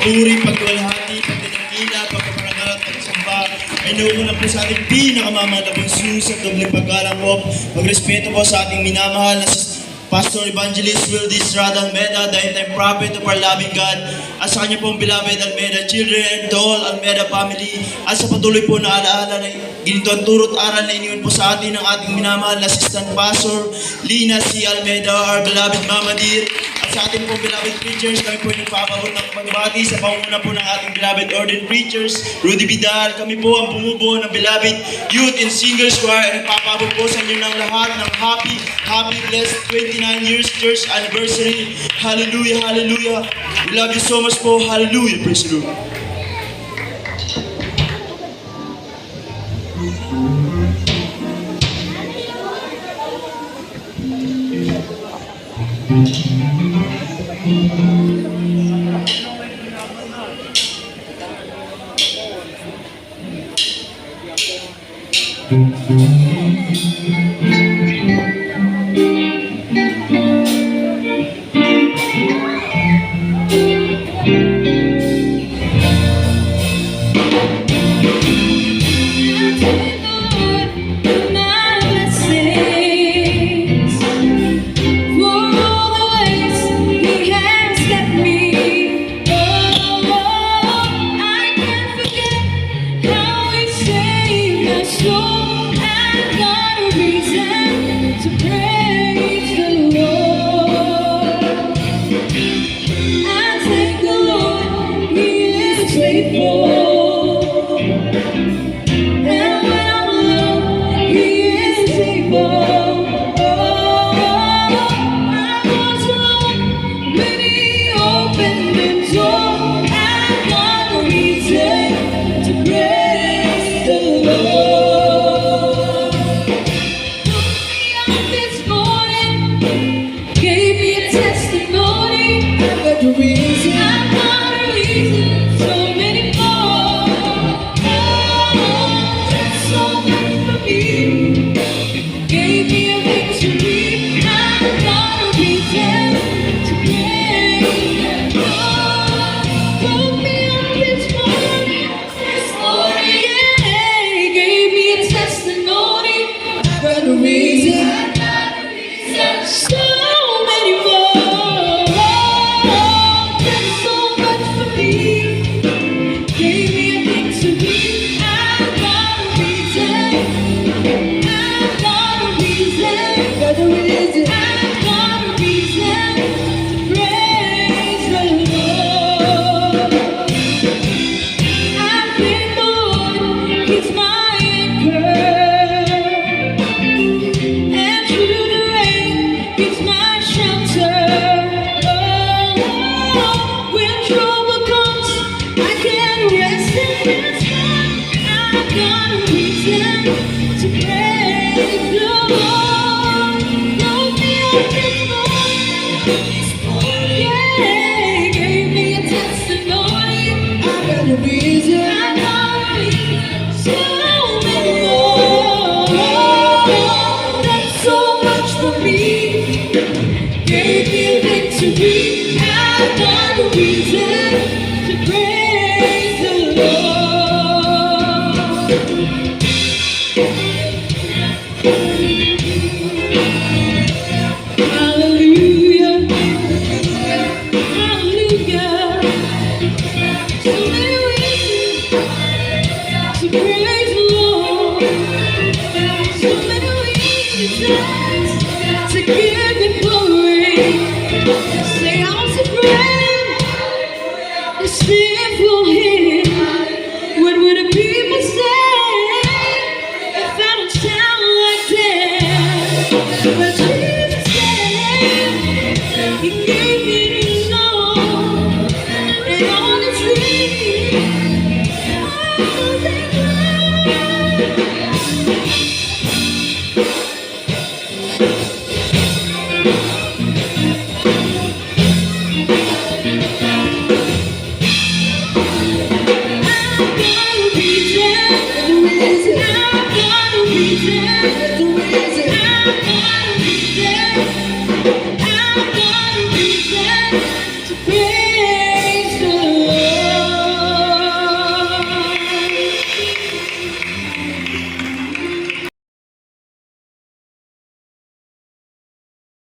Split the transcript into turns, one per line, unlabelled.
pagpupuri, pagwalhati, pagdadakila, pagpapanagalat, pagsamba, ay nauuna po sa ating pinakamamahal na bunso sa doble paggalang po, pagrespeto po sa ating minamahal na Pastor Evangelist Wildis Rada Almeda, the end-time prophet of our loving God, at sa kanya pong beloved Almeda children, the whole Almeda family, at sa patuloy po na alaala na ginito ang turot aral na iniwan po sa atin ng ating minamahal na Assistant Pastor Lina C. Almeda, our beloved Mama Dear, at sa ating pong beloved preachers, kami po yung papabot ng pagbati sa panguna po ng ating beloved ordained preachers, Rudy Vidal, kami po ang bumubuo ng beloved Youth and Singers Choir, at nagpapabot po sa inyo ng lahat ng happy, blessed 29 years church anniversary. Hallelujah, hallelujah. We love you so much po. Hallelujah. Praise the Lord.
It's fearful.